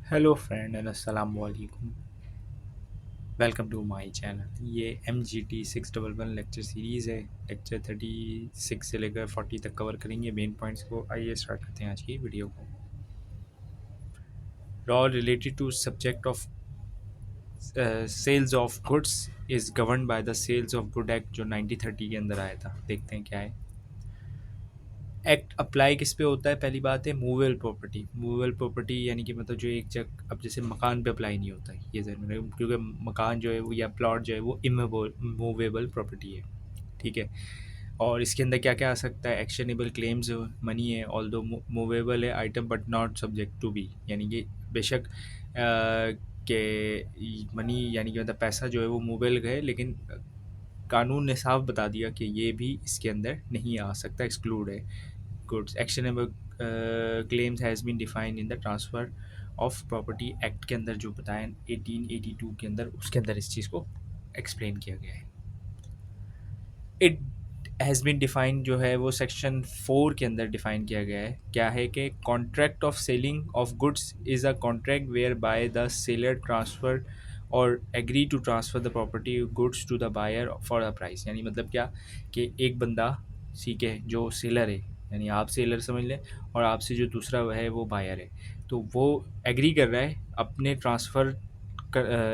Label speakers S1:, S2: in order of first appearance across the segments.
S1: Hello friend and अस्सलाम वालेकुम। Welcome to my channel. ये MGT 611 लेक्चर सीरीज़ है। लेक्चर 36 से लेकर 40 तक कवर करेंगे मेन पॉइंट्स को। आइए स्टार्ट करते हैं आज की वीडियो को। Law related to subject of sales of goods is govern by the sales of good act जो 1930 के अंदर आया था। देखते हैं क्या है। एक्ट अप्लाई किस पे होता है? पहली बात है मूवेबल प्रॉपर्टी। मूवेबल प्रॉपर्टी यानी कि मतलब जो एक जगह, अब जैसे मकान पे अप्लाई नहीं होता है ये ज़हन में रखें, क्योंकि मकान जो है वो या प्लॉट जो है वो इमूवेबल प्रॉपर्टी है। ठीक है। और इसके अंदर क्या क्या आ सकता है? एक्शनेबल क्लेम्स मनी है, ऑल दो मूवेबल है item but not subject to be, यानी कि बेशक के मनी यानी कि मतलब पैसा जो है वो मूवेबल है, लेकिन कानून ने साफ बता दिया कि ये भी इसके अंदर नहीं आ सकता, एक्सक्लूड है। Goods actionable claims has been defined in the transfer of property act के अंदर जो बताया 1882 के अंदर, उसके अंदर इस चीज़ को एक्सप्लेन किया गया है। इट हैज़ बीन डिफाइंड जो है वो सेक्शन 4 के अंदर डिफाइन किया गया है। क्या है कि contract of selling of goods is a contract whereby the seller transfer or agree to transfer the property goods to the buyer for the price. यानी मतलब क्या कि एक बंदा, ठीक है, जो सेलर है, यानी आप सेलर समझ लें, और आपसे जो दूसरा है वो बायर है, तो वो एग्री कर रहा है अपने ट्रांसफ़र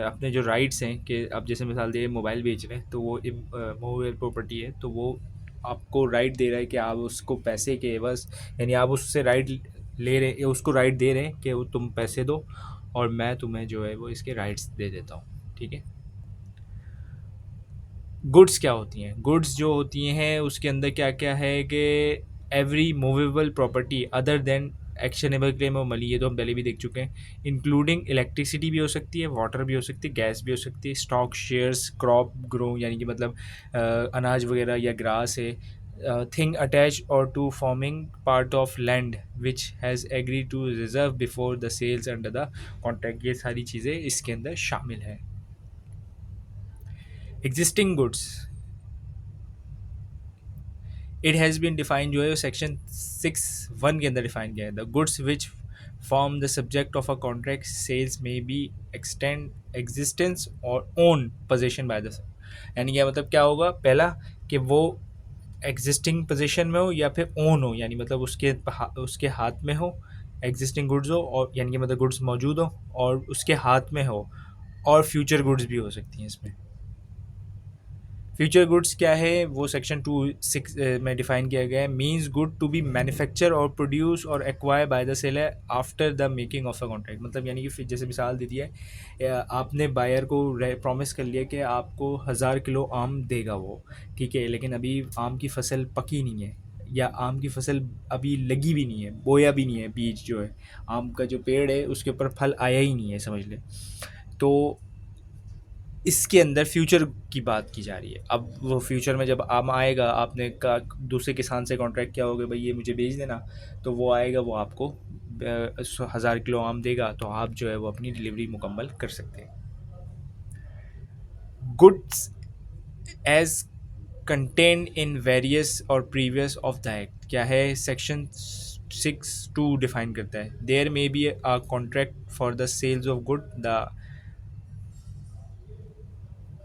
S1: अपने जो राइट्स हैं, कि अब जैसे मिसाल दे मोबाइल बेच रहे हैं तो वो मूवेबल प्रॉपर्टी है, तो वो आपको राइट दे रहा है कि आप उसको पैसे के एवज, यानी आप उससे राइट ले रहे हैं, उसको राइट दे रहे हैं कि वो तुम पैसे दो और मैं तुम्हें जो है वो इसके राइट्स दे देता हूँ। ठीक है। गुड्स क्या होती हैं? गुड्स जो होती हैं उसके अंदर क्या क्या है कि every movable property other than actionable claim और मनी, ये तो हम पहले भी देख चुके हैं। इंक्लूडिंग इलेक्ट्रिसिटी भी हो सकती है, वाटर भी हो सकती है, गैस भी हो सकती है, स्टॉक, शेयर्स, क्रॉप ग्रो यानी कि मतलब अनाज वगैरह या ग्रास है, थिंग अटैच और to forming part of land which has agree to reserve before the sales under the contract, ये सारी चीज़ें इसके अंदर शामिल हैं। Existing goods, it has been define जो है सेक्शन 6(1) के अंदर डिफाइन किया है। The goods which form the subject of a contract sales में बी एक्सटेंड एग्जिस्टेंस और ओन पोजेशन बाय द, यानी क्या मतलब क्या होगा? पहला कि वो एग्जिस्टिंग पोजीशन में हो या फिर ओन हो, यानी मतलब उसके हाथ में हो, एग्जिस्टिंग गुड्स हो, और यानी कि मतलब गुड्स मौजूद हो और उसके हाथ में हो, और फ्यूचर गुड्स भी हो सकती हैं इसमें। फ्यूचर गुड्स क्या है? वो सेक्शन 2(6) में डिफाइन किया गया है। Means good to be manufacture और प्रोड्यूस और acquire by the seller after the making of a contract. मतलब यानी कि फिर जैसे मिसाल दे दिया है, आपने बायर को प्रॉमिस कर लिया कि आपको 1000 किलो आम देगा वो, ठीक है, लेकिन अभी आम की फसल पकी नहीं है, या आम की फसल अभी लगी भी नहीं है, बोया भी नहीं है, बीज जो है आम का जो पेड़ है उसके ऊपर फल आया ही नहीं है, समझ ले। तो इसके अंदर फ्यूचर की बात की जा रही है। अब वो फ्यूचर में जब आम आएगा, आपने का दूसरे किसान से कॉन्ट्रैक्ट किया होगा भाई ये मुझे बेच देना, तो वो आएगा, वो आपको 1000 किलो आम देगा, तो आप जो है वो अपनी डिलीवरी मुकम्मल कर सकते हैं। Goods as contain in various और प्रीवियस ऑफ द एक्ट क्या है? सेक्शन 6(2) डिफाइन करता है। There may be a contract for the sales of good the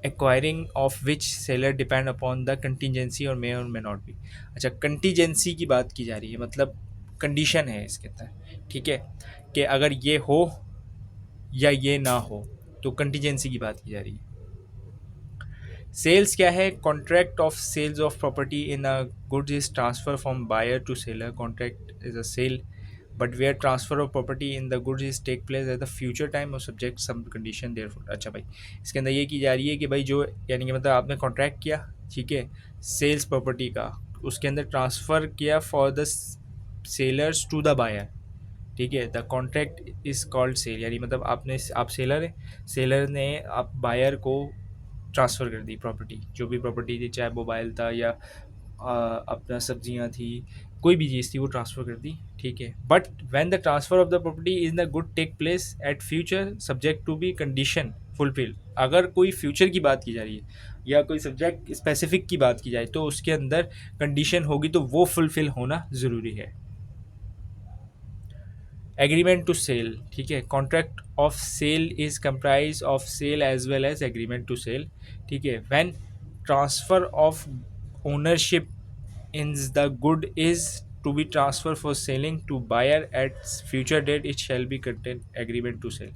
S1: acquiring of which seller depend upon the contingency और मे नॉट बी। अच्छा, contingency की बात की जा रही है, मतलब कंडीशन है इसके अंदर, ठीक है, कि अगर ये हो या ये ना हो, तो कंटीजेंसी की बात की जा रही है। सेल्स क्या है? Contract of sales of property in a goods is transfer from buyer to seller. Contract is a sale but where transfer of property in the goods is take place at the future time or subject some condition there for. अच्छा भाई, इसके अंदर ये की जा रही है कि भाई जो, यानी कि मतलब आपने कॉन्ट्रैक्ट किया, ठीक है, सेल्स प्रॉपर्टी का, उसके अंदर ट्रांसफ़र किया for the sellers to the buyer, ठीक है, the contract is called sale, यानी मतलब आप सेलर है, सेलर ने आप बायर को ट्रांसफ़र कर दी प्रॉपर्टी, जो भी प्रॉपर्टी थी, चाहे मोबाइल था या अपना सब्जियां थी, कोई भी चीज़ थी वो ट्रांसफ़र कर दी, ठीक है। But when the transfer of the property is the good take place at future subject to be condition fulfil. अगर कोई फ्यूचर की बात की जा रही है या कोई सब्जेक्ट स्पेसिफिक की बात की जाए, तो उसके अंदर कंडीशन होगी तो वो फुलफिल होना ज़रूरी है। एग्रीमेंट टू सेल, ठीक है, contract of sale is comprise of sale as well as agreement to sell, ठीक है, when transfer of ownership in the good is to be transfer for selling to buyer at future date it shall be contain agreement to sell.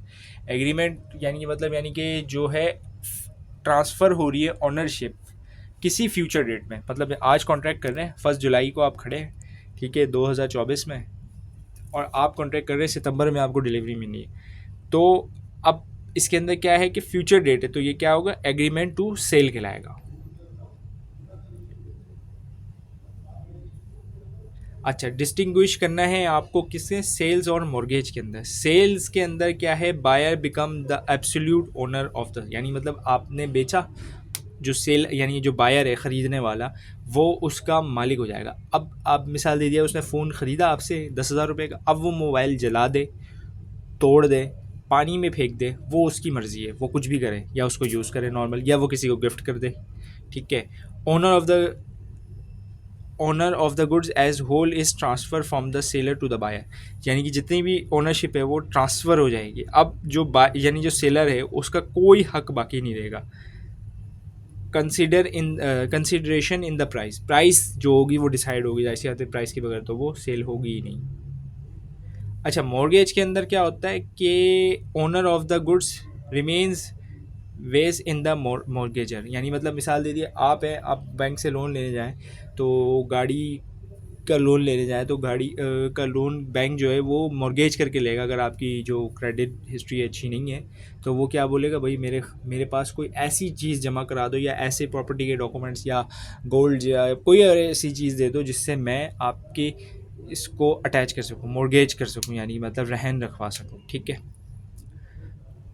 S1: Agreement यानी कि मतलब यानी कि जो है transfer हो रही है ऑनरशिप किसी फ्यूचर डेट में, मतलब आज कॉन्ट्रैक्ट कर रहे हैं 1 जुलाई को आप खड़े हैं, ठीक है, 2024 में, और आप कॉन्ट्रैक्ट कर रहे हैं सितंबर में आपको डिलीवरी मिलनी है। तो अब इसके अंदर क्या है कि फ्यूचर डेट है, तो ये क्या होगा, एग्रीमेंट टू सेल कहलाएगा। अच्छा, डिस्टिंग्विश करना है आपको किससे, सेल्स और मॉर्गेज के अंदर। सेल्स के अंदर क्या है, buyer become the absolute owner of the, यानी मतलब आपने बेचा, जो सेल यानी जो बायर है ख़रीदने वाला, वो उसका मालिक हो जाएगा। अब आप मिसाल दे दिया, उसने फ़ोन ख़रीदा आपसे 10,000 रुपये का, अब वो मोबाइल जला दे, तोड़ दे, पानी में फेंक दे, वो उसकी मर्ज़ी है, वो कुछ भी करे, या उसको यूज़ करे नॉर्मल, या वो किसी को गिफ्ट कर दे, ठीक है। Owner of the goods as whole is transfer from the seller to the buyer, यानी कि जितनी भी ओनरशिप है वो ट्रांसफ़र हो जाएगी। अब जो यानी जो सेलर है उसका कोई हक बाकी नहीं रहेगा। Consideration in the price, price जो होगी वो डिसाइड होगी, जैसे आते प्राइस के बगैर तो वो सेल होगी ही नहीं। अच्छा, मॉर्गेज के अंदर क्या होता है कि owner of the goods remains ways in the mortgagor, यानी मतलब मिसाल दे दिए, आप हैं, आप बैंक से लोन लेने जाएं, तो गाड़ी का लोन लेने जाए तो गाड़ी का लोन बैंक जो है वो मॉर्गेज करके लेगा। अगर आपकी जो क्रेडिट हिस्ट्री अच्छी नहीं है तो वो क्या बोलेगा, भाई मेरे मेरे पास कोई ऐसी चीज़ जमा करा दो, या ऐसे प्रॉपर्टी के डॉक्यूमेंट्स या गोल्ड या कोई ऐसी चीज़ दे दो जिससे मैं आपके इसको अटैच कर सकूँ, मॉर्गेज कर सकूँ, यानी मतलब रहन रखवा सकूँ, ठीक है।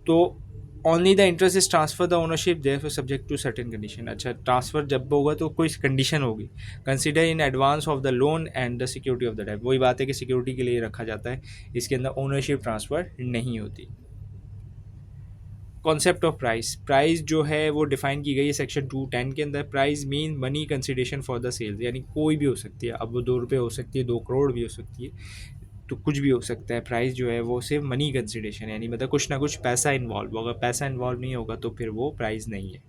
S1: तो only the interest is transfer the ownership therefore subject to certain condition. अच्छा, ट्रांसफ़र जब होगा तो कोई कंडीशन होगी, consider in advance of the loan and the security of the debt, वही बात है कि सिक्योरिटी के लिए रखा जाता है, इसके अंदर ओनरशिप ट्रांसफ़र नहीं होती। कॉन्सेप्ट ऑफ प्राइस, प्राइस जो है वो डिफाइन की गई है सेक्शन 210 के अंदर। Price mean money consideration for the sales, यानी कोई भी हो सकती है, अब वो 2 रुपये हो सकती है, 2 करोड़ भी हो सकती है, तो कुछ भी हो सकता है। प्राइस जो है वो सिर्फ मनी कंसिडरेशन, यानी मतलब कुछ ना कुछ पैसा इन्वॉल्व होगा, पैसा इन्वॉल्व नहीं होगा तो फिर वो प्राइस नहीं है।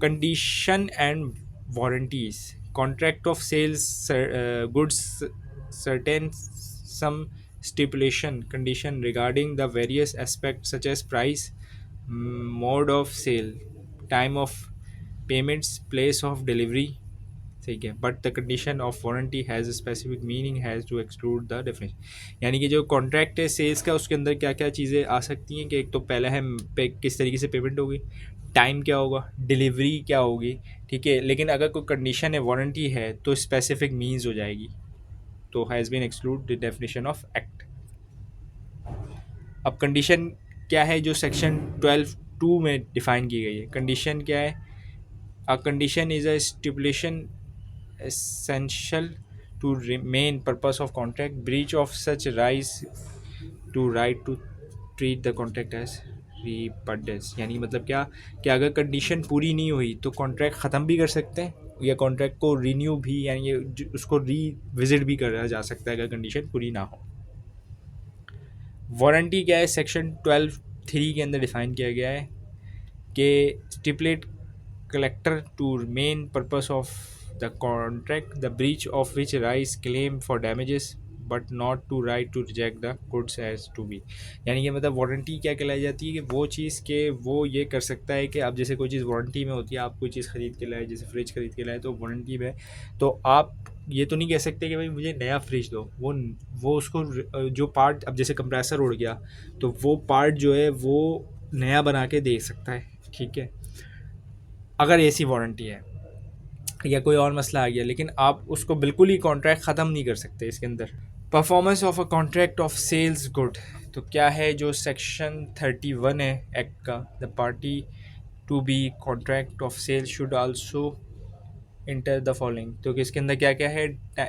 S1: Condition and warranties, contract of sales goods certain some stipulation condition regarding the various aspects such as price, mode of sale, time of payments, place of delivery, ठीक है, but the condition of warranty has specific meaning has to exclude the definition, यानी कि जो contract है sales का उसके अंदर क्या क्या चीज़ें आ सकती हैं कि एक तो पहला है किस तरीके से पेमेंट होगी, टाइम क्या होगा, डिलीवरी क्या होगी, ठीक है। लेकिन अगर कोई कंडीशन है, वारंटी है, तो स्पेसिफिक मीन्स हो जाएगी, तो has been exclude the definition of act. अब कंडीशन क्या है जो सेक्शन 12(2) में डिफाइन की गई है। कंडीशन क्या है, a condition is a stipulation essential to main purpose of contract, breach of such rise to right to treat the contract as repudious, यानी मतलब क्या कि अगर कंडीशन पूरी नहीं हुई तो कॉन्ट्रैक्ट ख़त्म भी कर सकते हैं, या कॉन्ट्रैक्ट को रीन्यू भी, यानी उसको रीविजिट भी करा जा सकता है अगर कंडीशन पूरी ना हो। वारंटी क्या है, सेक्शन 12(3) के अंदर डिफाइन किया गया है कि stipulate collector to main purpose of the contract, the breach of which arise claim for damages but not to right to reject the goods as to be, यानी कि मतलब वारंटी क्या कहलाई जाती है कि वो चीज़ के वो ये कर सकता है कि आप जैसे कोई चीज़ वारंटी में होती है, आप कोई चीज़ ख़रीद के लाए, जैसे फ्रिज ख़रीद के लाए तो वारंटी में, तो आप ये तो नहीं कह सकते कि भाई मुझे नया फ्रिज दो, वो उसको जो पार्ट, अब जैसे कंप्रेसर उड़ गया तो वो पार्ट जो है वो नया बना के दे सकता है, ठीक है, अगर ऐसी वारंटी है, या कोई और मसला आ गया, लेकिन आप उसको बिल्कुल ही कॉन्ट्रैक्ट ख़त्म नहीं कर सकते इसके अंदर। Performance of a contract of sales good, तो क्या है जो सेक्शन 31 है एक्ट का, the party to be contract of sales should also enter the following, तो इसके अंदर क्या क्या है,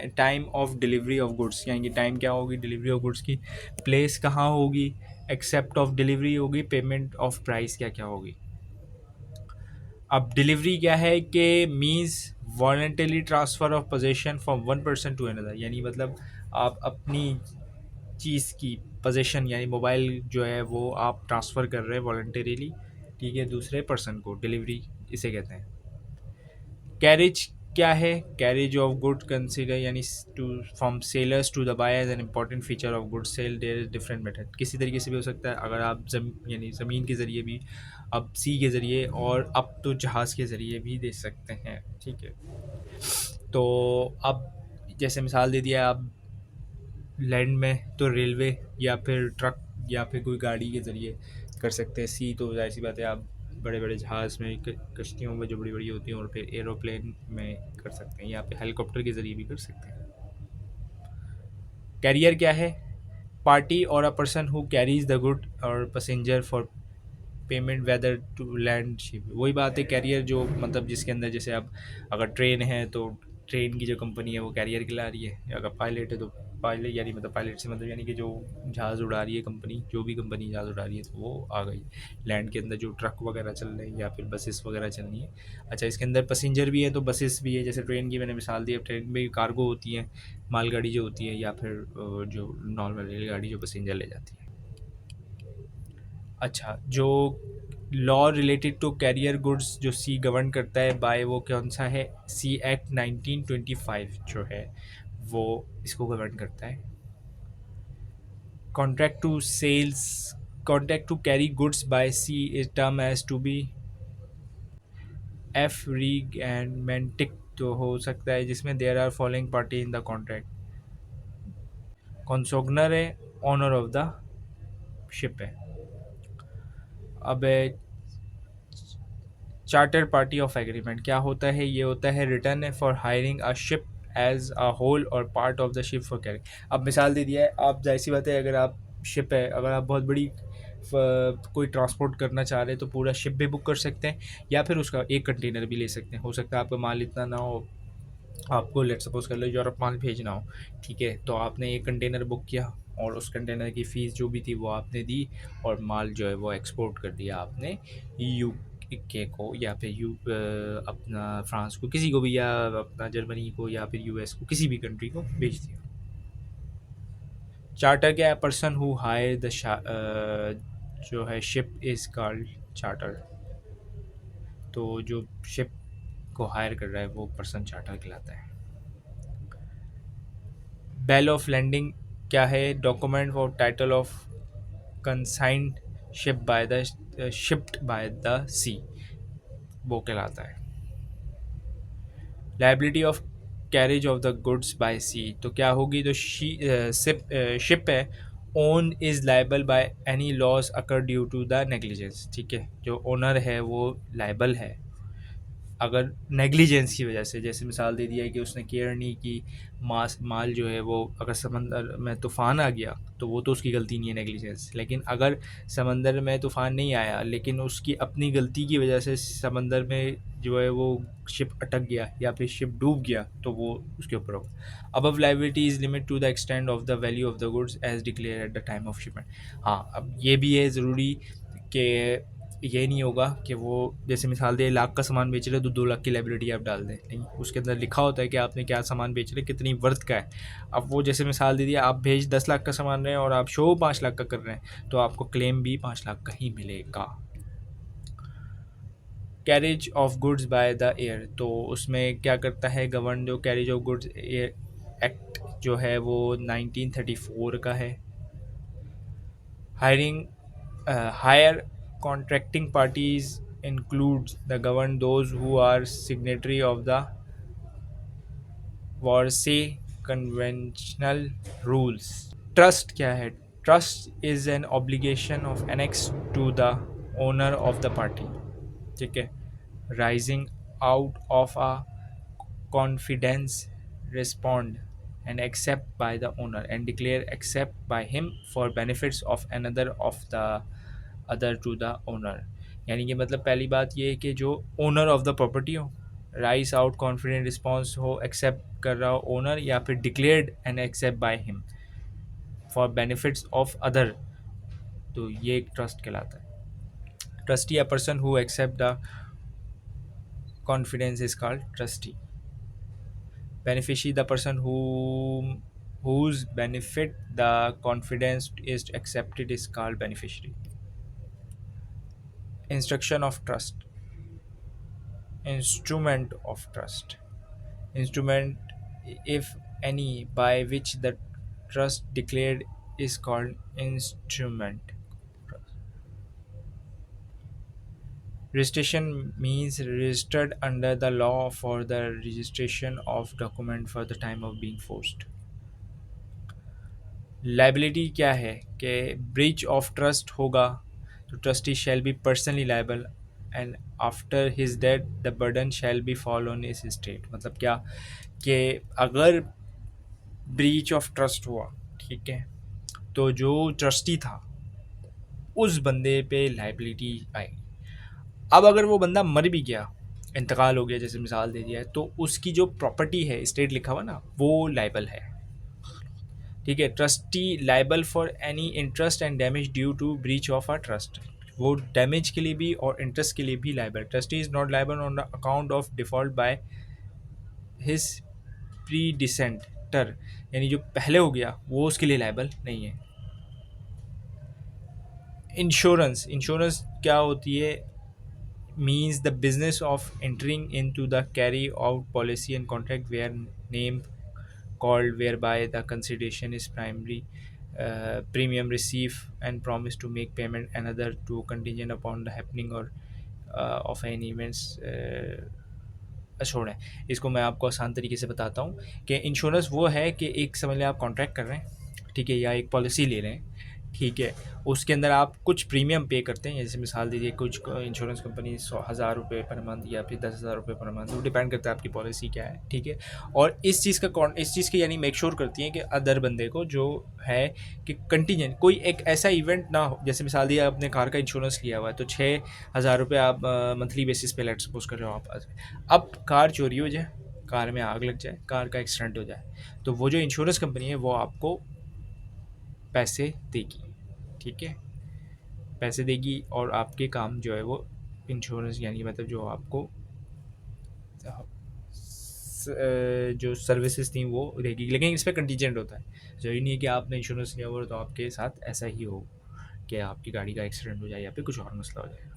S1: time of delivery of goods, यानी कि टाइम क्या होगी डिलीवरी ऑफ गुड्स की, प्लेस कहाँ होगी, एक्सेप्ट ऑफ डिलीवरी होगी, पेमेंट ऑफ प्राइस क्या क्या होगी। अब डिलीवरी क्या है कि means voluntary transfer of possession from one person to another, यानी मतलब आप अपनी चीज़ की पोजीशन यानी मोबाइल जो है वो आप ट्रांसफ़र कर रहे हैं वॉलंटरीली, ठीक है, दूसरे पर्सन को, डिलीवरी इसे कहते हैं। कैरेज क्या है? कैरेज ऑफ गुड कंसीडर यानी to from sellers to the buyers an important feature of good sale, there is different method. किसी तरीके से भी हो सकता है, अगर आप यानी ज़मीन के ज़रिए भी, अब सी के ज़रिए, और अब तो जहाज़ के ज़रिए भी दे सकते हैं, ठीक है। तो अब जैसे मिसाल दे दिया, आप लैंड में तो रेलवे या फिर ट्रक या फिर कोई गाड़ी के ज़रिए कर सकते हैं। सी तो ज़ाहिर सी बात है, आप बड़े बड़े जहाज़ में, कश्तियों में जो बड़ी बड़ी होती हैं, और फिर एरोप्लेन में कर सकते हैं, या फिर हेलीकॉप्टर के ज़रिए भी कर सकते हैं। कैरियर क्या है? Party or a person who carries the good or passenger for payment whether to land ship. वही बात है, कैरियर जो मतलब जिसके अंदर, जैसे अब अगर ट्रेन है तो ट्रेन की जो कंपनी है वो कैरियर ला रही है, या अगर पायलट है तो पायलट, यानी मतलब पायलट से मतलब यानी कि जो जहाज़ उड़ा रही है कंपनी, जो भी कंपनी जहाज़ उड़ा रही है, तो वो आ गई। लैंड के अंदर जो ट्रक वगैरह चल रहे हैं या फिर बसेस वगैरह चल रही हैं। अच्छा, इसके अंदर पैसेंजर भी है तो बसेस भी है, जैसे ट्रेन की मैंने मिसाल दी। अब ट्रेन में कार्गो होती है, मालगाड़ी जो होती है, या फिर जो नॉर्मल रेलगाड़ी जो पैसेंजर ले जाती है। अच्छा, जो law related to carrier goods जो सी गवर्न करता है बाय, वो कौन सा है? सी एक्ट 1925 जो है वो इसको गवर्न करता है। Contract to sales, contract to carry goods by sea is term as to be affreightment. तो हो सकता है जिसमें there are following party in the contract. Consignor है, ऑनर ऑफ द शिप है। अब चार्टर पार्टी ऑफ एग्रीमेंट क्या होता है? ये होता है written for hiring a ship as a whole or part of the ship for carrying. अब मिसाल दे दिया है, आप जाहिर सी बात है, अगर आप शिप है, अगर आप बहुत बड़ी कोई ट्रांसपोर्ट करना चाह रहे हैं तो पूरा शिप भी बुक कर सकते हैं, या फिर उसका एक कंटेनर भी ले सकते हैं। हो सकता है आपका माल इतना ना हो, आपको लेट सपोज कर लो यूरोप माल भेजना हो, ठीक है, तो आपने एक कंटेनर बुक किया और उस कंटेनर की फ़ीस जो भी थी वो आपने दी, और माल जो है वो एक्सपोर्ट कर दिया आपने यू के को, या फिर अपना फ्रांस को, किसी को भी, या अपना जर्मनी को, या फिर यूएस को, किसी भी कंट्री को भेज दिया। चार्टर क्या है? पर्सन हु हायर द जो है शिप इज़ कॉल्ड चार्टर। तो जो शिप को हायर कर रहा है वो पर्सन चार्टर कहलाता है। बेल ऑफ लैंडिंग क्या है? Document or title of consigned ship by the shipped by the sea, वो कहलाता है। Liability of carriage of the goods by sea तो क्या होगी? तो शिप है, own is liable by any loss occur due to the negligence. ठीक है, जो ओनर है वो लाइबल है अगर नेग्लिजेंस की वजह से, जैसे मिसाल दे दिया है कि उसने केयर नहीं की, माल जो है वो अगर समंदर में तूफ़ान आ गया तो वो तो उसकी गलती नहीं है, नेग्लिजेंस। लेकिन अगर समंदर में तूफ़ान नहीं आया लेकिन उसकी अपनी गलती की वजह से समंदर में जो है वो शिप अटक गया या फिर शिप डूब गया, तो वो उसके ऊपर होगा। Above liability is limit to the extent of the value of the goods as declare at the time of shipment. हाँ, अब ये भी है ज़रूरी कि ये नहीं होगा कि वो जैसे मिसाल दे लाख का सामान बेच रहे तो 2 लाख की लाइबिलिटी आप डाल दें, नहीं, उसके अंदर लिखा होता है कि आपने क्या सामान बेच रहे, कितनी वर्थ का है। अब वो जैसे मिसाल दे दिया, आप भेज 10 लाख का सामान रहे हैं और आप शो 5 लाख का कर रहे हैं, तो आपको क्लेम भी 5 लाख का ही मिलेगा। Carriage of goods by the air, तो उसमें क्या करता है गवर्न, जो carriage of goods air act जो है वो 1934 का है। Hiring higher contracting parties includes the govern those who are signatory of the Warsaw Conventional rules. Trust क्या है? Trust is an obligation of annex to the owner of the party, ठीक है, rising out of a confidence respond and accept by the owner and declare accept by him for benefits of another of the other to the owner। यानी कि मतलब पहली बात ये है कि जो ओनर ऑफ द प्रॉपर्टी हो, राइज आउट कॉन्फिडेंट रिस्पॉन्स हो, एक्सेप्ट कर रहा हो ओनर, या फिर declared and accept by him for benefits of other, तो ये एक ट्रस्ट कहलाता है। Trustee a person who accept the confidence is called trustee। Beneficiary the person whom whose benefit the confidence is accepted is called beneficiary. Instruction of trust, instrument of trust, instrument, if any, by which the trust declared is called instrument. Registration means registered under the law for the registration of document for the time of being forced. Liability क्या है कि breach of trust होगा तो trustee shall be personally liable and after his death the burden shall be fall on his state. मतलब क्या कि अगर breach of trust हुआ, ठीक है, तो जो ट्रस्टी था उस बंदे पे लाइबिलिटी आएगी। अब अगर वो बंदा मर भी गया, इंतकाल हो गया, जैसे मिसाल दे दिया है, तो उसकी जो प्रॉपर्टी है, स्टेट लिखा हुआ ना, वो लाइबल है। ठीक है, trustee liable for any interest and damage due to breach of a trust. वो डैमेज के लिए भी और इंटरेस्ट के लिए भी liable. Trustee is not liable on the account of default by his predecessor, यानी जो पहले हो गया वो उसके लिए लाइबल नहीं है। इंश्योरेंस, इंश्योरेंस क्या होती है? Means the business of entering into the carry out policy and contract where name called whereby the consideration is primary premium receive and promise to make payment another to contingent upon the happening or of any events छोड़ें। इसको मैं आपको आसान तरीके से बताता हूँ कि इंश्योरेंस वो है कि एक समझ लें आप कॉन्ट्रैक्ट कर रहे हैं, ठीक है, या एक पॉलिसी ले रहे हैं, ठीक है, उसके अंदर आप कुछ प्रीमियम पे करते हैं। जैसे मिसाल दीजिए कुछ इंश्योरेंस कंपनी 100,000 रुपये पर मंथ या फिर 10,000 रुपये पर मंथ, वो डिपेंड करता है आपकी पॉलिसी क्या है, ठीक है। और इस चीज़ का इस चीज़ की यानी मेक श्योर करती है कि अदर बंदे को जो है कि कंटीजेंट कोई एक ऐसा इवेंट ना हो। जैसे मिसाल दिया आपने कार का इंश्योरेंस लिया हुआ है तो 6,000 रुपये आप मंथली बेसिस पे लेट सपोज कर रहे हो आप। अब कार चोरी हो जाए, कार में आग लग जाए, कार का एक्सीडेंट हो जाए, तो वो जो इंश्योरेंस कंपनी है वो आपको पैसे देगी, ठीक है, पैसे देगी और आपके काम जो है वो इंश्योरेंस यानी मतलब जो आपको जो सर्विसेज थी वो देगी। लेकिन इस पर कंटीजेंट होता है, ज़रूरी नहीं है कि आपने इंश्योरेंस लिया हुआ तो आपके साथ ऐसा ही हो कि आपकी गाड़ी का एक्सीडेंट हो जाए या फिर कुछ और मसला हो जाए।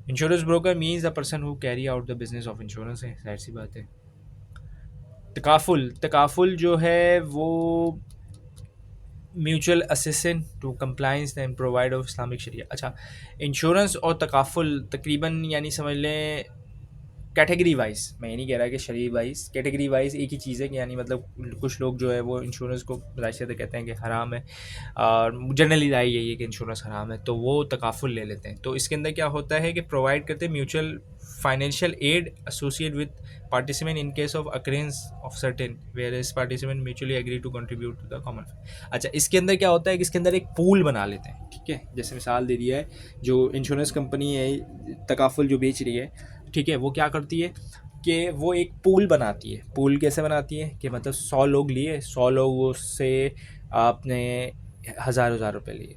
S1: Insurance broker means the person who carry out the business of insurance है, जाहिर सी बात है। तकाफुल, तकाफुल जो है वो mutual assistant to compliance and provide of Islamic sharia. अच्छा, इंश्योरेंस और तकाफुल तकरीबन यानी समझ लें कैटेगरी वाइज, मैं ये नहीं कह रहा कि शरीय वाइज, कैटेगरी वाइज एक ही चीज़ है कि यानी मतलब कुछ लोग जो है वो इंश्योरेंस को बजाय कहते हैं कि हराम है, और जनरली राय यही है कि इंश्योरेंस हराम है, तो वो तकाफुल ले लेते हैं। तो इसके अंदर क्या होता है कि प्रोवाइड करते हैं mutual financial aid associate with participant in case of occurrence of certain where is participant mutually agree to contribute to the common. अच्छा, इसके अंदर क्या होता है कि इसके अंदर एक पूल बना लेते हैं, ठीक है, जैसे मिसाल दे दिया है जो इंश्योरेंस कंपनी है तकाफुल जो बेच रही है, ठीक है, वो क्या करती है कि वो एक पूल बनाती है। पूल कैसे बनाती है कि मतलब 100 लोग लिए, 100 लोगों से आपने हज़ार रुपये लिए,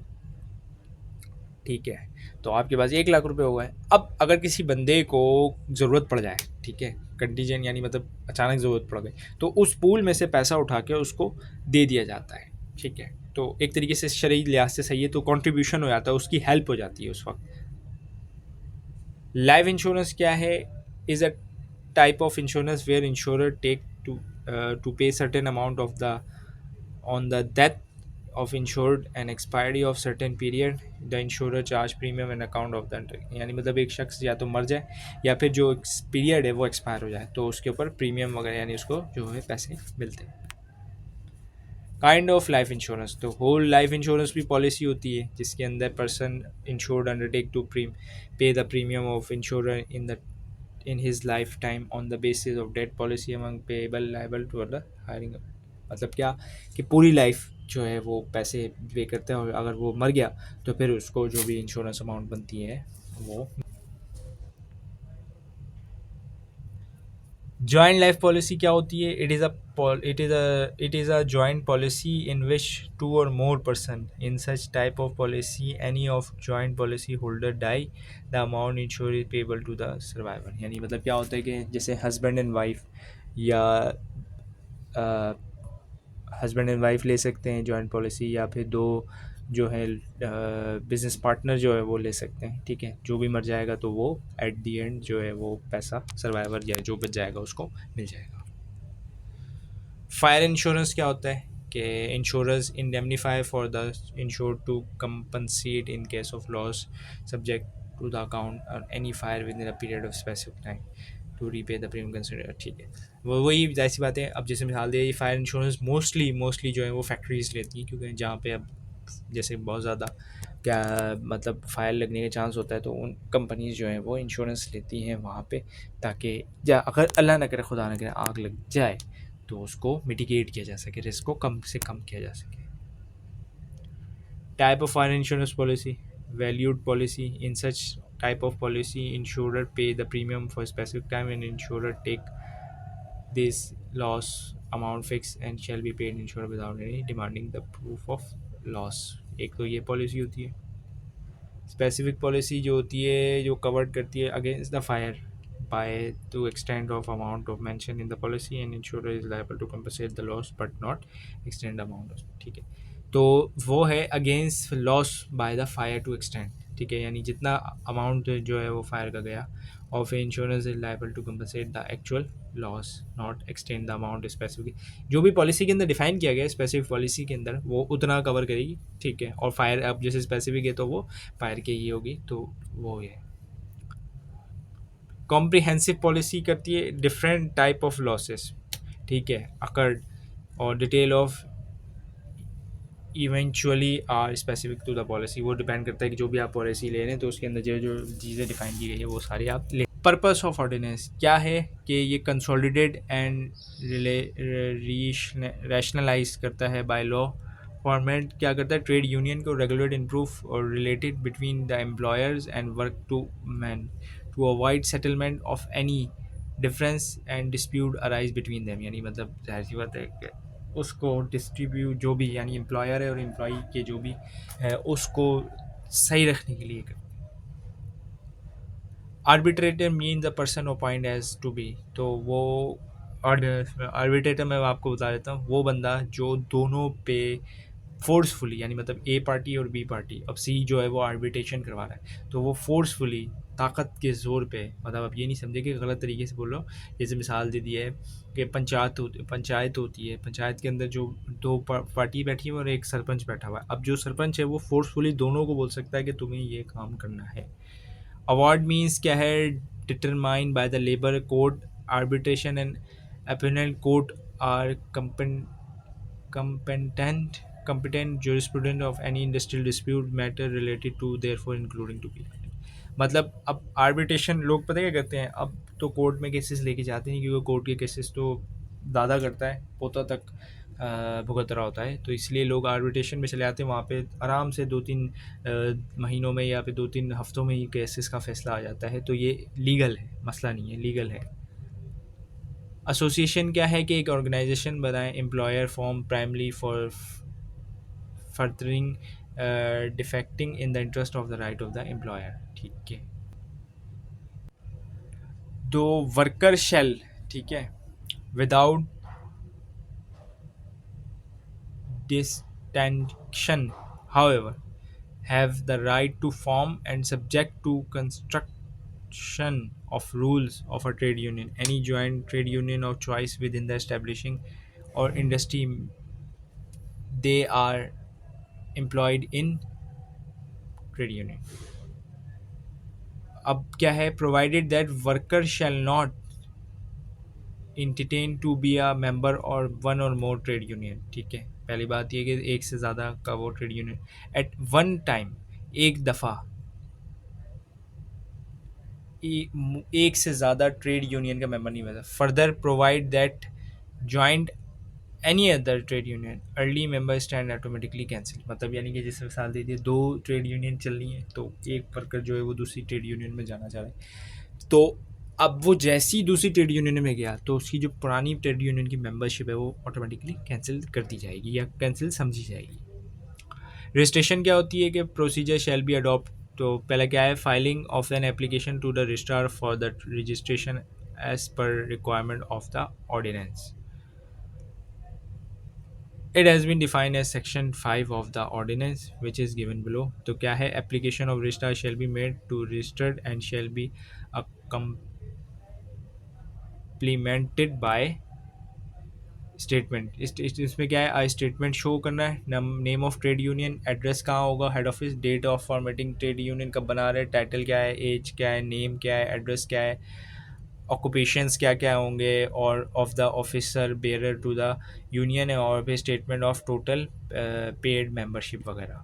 S1: ठीक है, तो आपके पास 1 लाख रुपए हो गए। अब अगर किसी बंदे को ज़रूरत पड़ जाए, ठीक है, कंटीजेंट यानी मतलब अचानक ज़रूरत पड़ गई, तो उस पूल में से पैसा उठा के उसको दे दिया जाता है, ठीक है, तो एक तरीके से शरई लिहाज से सही है, तो कंट्रीब्यूशन हो जाता है, उसकी हेल्प हो जाती है उस वक्त। लाइफ इंश्योरेंस क्या है? Is a type of insurance where insurer take to pay certain amount of the on the death of insured and expiry of certain period the insurer charge premium and account of the यानी मतलब एक शख्स या तो मर जाए या फिर जो पीरियड है वो एक्सपायर हो जाए तो उसके ऊपर प्रीमियम वगैरह यानी उसको जो है पैसे मिलते हैं। काइंड ऑफ लाइफ इंश्योरेंस, तो होल लाइफ इंश्योरेंस भी पॉलिसी होती है जिसके अंदर पर्सन इंश्योर्ड अंडरटेक टू पे the premium of ensure in his lifetime on the basis of debt policy among payable liable to the hiring। मतलब क्या कि पूरी लाइफ जो है वो पैसे पे करते हैं और अगर वो मर गया तो फिर उसको जो भी इंश्योरेंस अमाउंट बनती है वो। जॉइंट लाइफ पॉलिसी क्या होती है? It is a joint policy in which two or more person in such type of policy any of joint policy holder die the amount insure is payable to the survivor. यानी मतलब क्या होता है कि जैसे हस्बैंड एंड वाइफ या husband and wife ले सकते हैं जॉइंट पॉलिसी, या फिर दो जो है बिजनेस पार्टनर जो है वो ले सकते हैं, ठीक है। जो भी मर जाएगा तो वो एट दी एंड जो है वो पैसा सर्वाइवर या जो बच जाएगा उसको मिल जाएगा। फायर इंश्योरेंस क्या होता है कि insurers indemnify for the insured to compensate in case of loss subject to the account or any fire within a period of specific time to repay the premium consider, ठीक है। वो वही जाहिर सी बात है। अब जैसे मिसाल दे, ये फायर इंश्योरेंस मोस्टली जो है वो फैक्ट्रीज लेती हैं, क्योंकि जहाँ पे अब जैसे बहुत ज़्यादा क्या मतलब फायर लगने का चांस होता है, तो उन कंपनीज जो हैं वो इंश्योरेंस लेती हैं वहाँ पे, ताकि या अगर अल्लाह ना करे खुदा ना करे आग लग जाए तो उसको मिटिगेट किया जा सके, रिस्क को कम से कम किया जा सके। Type of fire insurance policy, valued policy. In such type of policy, insurer pay the premium for specific time and insurer take this loss amount fixed and shall be paid insurer without any demanding the proof of loss। एक तो ये policy होती है। Specific policy जो होती है जो cover करती है against the fire by to extent of amount of mention in the policy and insure is liable to compensate the loss but not extend amount, ठीक है। तो वो है against loss by the fire to extent, ठीक है, यानी जितना amount जो है वो फायर का गया, और फिर insurance is liable to compensate the actual loss not extend the amount specific. जो भी पॉलिसी के अंदर डिफाइन किया गया है स्पेसिफिक पॉलिसी के अंदर वो उतना कवर करेगी, ठीक है। और फायर अब जैसे स्पेसिफिक है तो वो फायर की ही होगी, तो वो है। कॉम्प्रिहेंसिव पॉलिसी करती है डिफरेंट टाइप ऑफ लॉसेस, ठीक है, अकर्ड और detail of eventually are specific to the policy. वो डिपेंड करता है कि जो भी आप पॉलिसी ले रहे हैं तो उसके अंदर जो जो चीज़ें डिफाइन की गई है वो सारी आप ले। पर्पस ऑफ ऑर्डिनेंस क्या है कि ये कंसोलिडेट एंड रैशनलाइज करता है बाय लॉ फॉर्मेट। क्या करता है, ट्रेड यूनियन को रेगुलेट इम्प्रूव और related between the employers and work to man to avoid settlement of any difference and dispute arise between them. यानी मतलब जाहिर सी बात है कि उसको डिस्ट्रीब्यूट जो भी यानी एम्प्लॉयर है और एम्प्लॉई के जो भी है उसको सही रखने के लिए। Arbitrator mean the person appoint as to be, तो वो आर्बिट्रेटर मैं आपको बता देता हूँ, वो बंदा जो दोनों पे फोर्सफुली यानी मतलब ए पार्टी और बी पार्टी, अब सी जो है वो आर्बिट्रेशन करवा रहा है तो वो फोर्सफुली ताकत के ज़ोर पे, मतलब आप ये नहीं समझे कि गलत तरीके से बोल रहा हूँ। जैसे मिसाल दे दी है कि पंचायत होती है, पंचायत के अंदर जो दो पार्टी बैठी है और एक सरपंच बैठा हुआ है। अब जो सरपंच है वो फोर्सफुली दोनों को बोल सकता है कि तुम्हें ये काम करना है। अवार्ड मीन्स क्या है, determine by the labour code, arbitration and appellate court are competent jurisprudence of any industrial dispute matter related to therefore including to be। मतलब अब आर्बिट्रेशन लोग पता क्या करते हैं, अब तो कोर्ट में केसेस लेके जाते हैं क्योंकि कोर्ट के केसेस तो दादा करता है पोता तक भुगत रहा होता है, तो इसलिए लोग आर्बिट्रेशन में चले आते हैं। वहाँ पे आराम से 2-3 महीनों में या फिर 2-3 हफ्तों में ही केसेस का फैसला आ जाता है, तो ये लीगल है, मसला नहीं है, लीगल है। एसोसिएशन क्या है कि एक ऑर्गेनाइजेशन बनाए employer form primarily for furthering defecting in the interest of the right of the employer, ठीक है। दो वर्कर शेल, ठीक है, without distinction however have the right to form and subject to construction of rules of a trade union any joint trade union of choice within the establishing or industry they are employed in trade union। अब क्या है, provided that worker shall not entertain to be a member और one और more trade union, ठीक है। पहली बात ये कि एक से ज़्यादा का वो trade union at one time, एक दफ़ा एक से ज़्यादा ट्रेड यूनियन का मेंबर नहीं बना। Further provide that joint any other trade union early member stand automatically cancel. मतलब यानी कि जैसे मिसाल दे दिए, दो ट्रेड यूनियन चल रही है तो एक वर्कर जो है वो दूसरी ट्रेड यूनियन में जाना चाह रहा है, तो अब वो जैसी दूसरी ट्रेड यूनियन में गया तो उसकी जो पुरानी ट्रेड यूनियन की मेंबरशिप है वो ऑटोमेटिकली कैंसिल कर दी जाएगी या कैंसिल समझी जाएगी। रजिस्ट्रेशन क्या होती है कि प्रोसीजर शैल बी अडॉप्ट, तो पहले क्या है, filing of an application to the registrar for the registration as per requirement of the ordinance. It has been defined as section 5 of the ordinance which is given below. तो क्या है, application of register shall be made to registered and shall be complemented by statement. इसमें क्या है, statement show करना है, name of trade union, address कहाँ होगा, head office, date of formatting trade union कब बना रहे, टाइटल क्या है, एज क्या है, नेम क्या है, एड्रेस क्या है, ऑक्यूपेशंस क्या क्या होंगे, और of the officer bearer to the union है, और फिर statement of total paid membership वगैरह।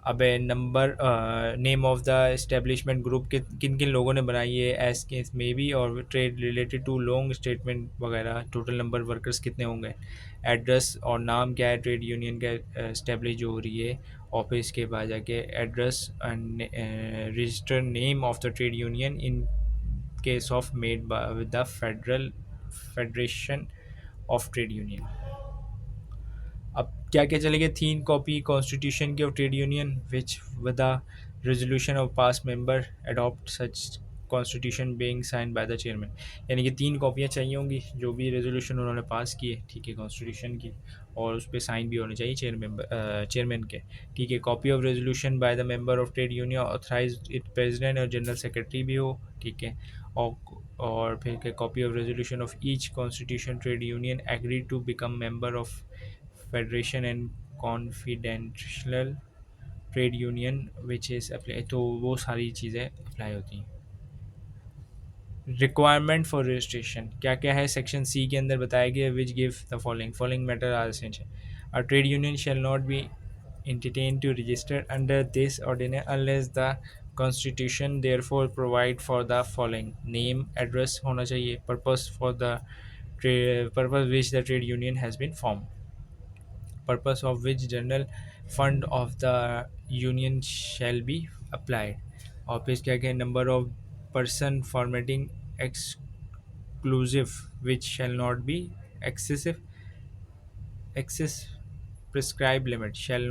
S1: अब number, name of the establishment group, किन किन लोगों ने बनाई है, एज केस मे बी, और trade related to long statement वगैरह, टोटल नंबर वर्कर्स कितने होंगे, एड्रेस और नाम क्या है ट्रेड यूनियन का एस्टेब्लिश जो हो रही है, ऑफिस के बाद जाके address and registered name of the trade union in case of made with the federation of trade union. अब क्या क्या चलेगा, तीन कॉपी कॉन्स्टिट्यूशन की of trade union which with the resolution of pass member adopt such constitution being sign by the chairman. यानी कि तीन कॉपियाँ चाहिए होंगी जो भी रेजोल्यूशन उन्होंने पास किए, ठीक है, कॉन्स्टिट्यूशन की, और उस पर साइन भी होने चाहिए चेयरमैन के, ठीक है। Copy of resolution by the member of trade union authorise it president और जनरल सेक्रेटरी भी हो, ठीक है। और फिर copy of resolution of each constitution trade union agree to become member of federation and confidential trade union which is apply, तो वो सारी चीज़ें अप्लाई होती हैं। रिक्वायरमेंट फॉर रजिस्ट्रेशन क्या क्या है, सेक्शन सी के अंदर बताया गया, which give the following matter are essential. A trade union shall not be entertained to register under this ordinance unless the constitution therefore provide for the following: name, address होना चाहिए, purpose for the purpose which the trade union has been formed, purpose of which general fund of the union shall be applied, और फिर क्या क्या, number of person formatting exclusive which shall not be excessive, excess prescribed limit shall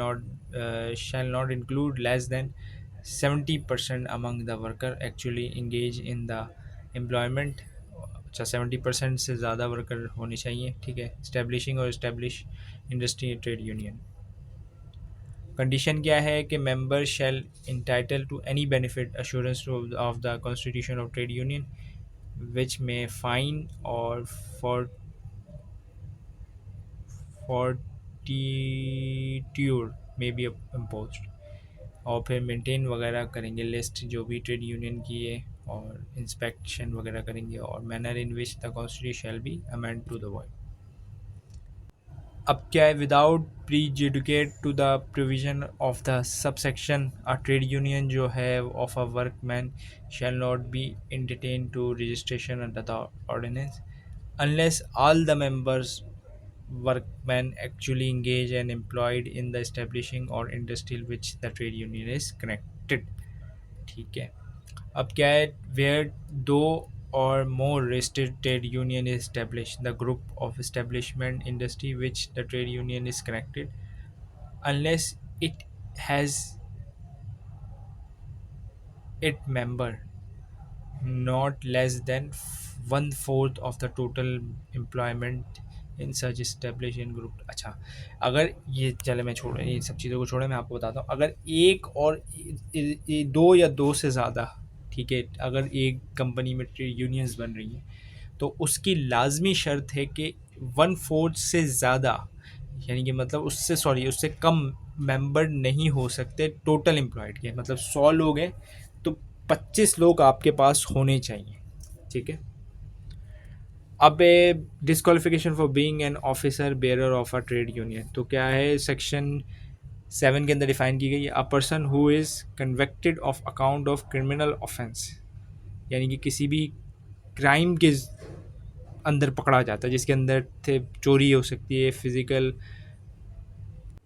S1: not include less than 70% among the worker actually engage in the employment। अच्छा, 70% से ज़्यादा worker होने चाहिए, ठीक है। Establishing or establish industry trade union. Condition क्या है कि member shall entitle to any benefit assurance of the constitution of trade union which में फाइन और फॉर्टीट्यूड में बी इम्पोज, और फिर मेंटेन वगैरह करेंगे लिस्ट जो भी ट्रेड यूनियन की है, और इंस्पेक्शन वगैरह करेंगे, और manner in which the constitution shall be amend to the void. अब क्या है, without prejudice to the provision of the subsection, a trade union जो है of a workman shall not be entertained to registration under the ordinance unless all the members workmen actually engage and employed in the establishing or industry which the trade union is connected, ठीक है। अब क्या है, where दो or more registered trade union is established, the group of establishment industry which the trade union is connected, unless it has it member not less than one fourth of the total employment in such establish group. अच्छा, अगर ये चले, मैं छोड़ ये सब चीज़ों को छोड़े, मैं आपको बताता हूँ, अगर एक और दो या दो से ज़्यादा, ठीक है, अगर एक कंपनी में ट्रेड यूनियंस बन रही हैं तो उसकी लाजमी शर्त है कि वन फोर्थ से ज़्यादा, यानी कि मतलब उससे उससे कम मेंबर नहीं हो सकते टोटल एम्प्लॉयड के। मतलब 100 लोग हैं तो 25 लोग आपके पास होने चाहिए, ठीक है। अब disqualification for being an officer bearer of a trade union, तो क्या है, सेक्शन 7 के अंदर डिफाइन की गई है, अ person who is convicted of account of criminal offence, यानी कि किसी भी क्राइम के अंदर पकड़ा जाता है, जिसके अंदर थे चोरी हो सकती है, फिज़िकल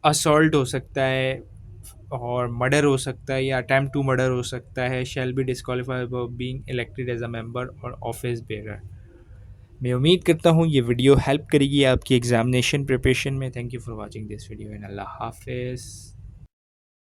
S1: असॉल्ट हो सकता है, और मर्डर हो सकता है, या अटैम्प्ट टू मर्डर हो सकता है, shall be disqualified for being elected as a member or office bearer. मैं उम्मीद करता हूँ ये वीडियो हेल्प करेगी आपकी एग्जामिनेशन प्रिपरेशन में। Thank you for watching this video and अल्लाह हाफिज़।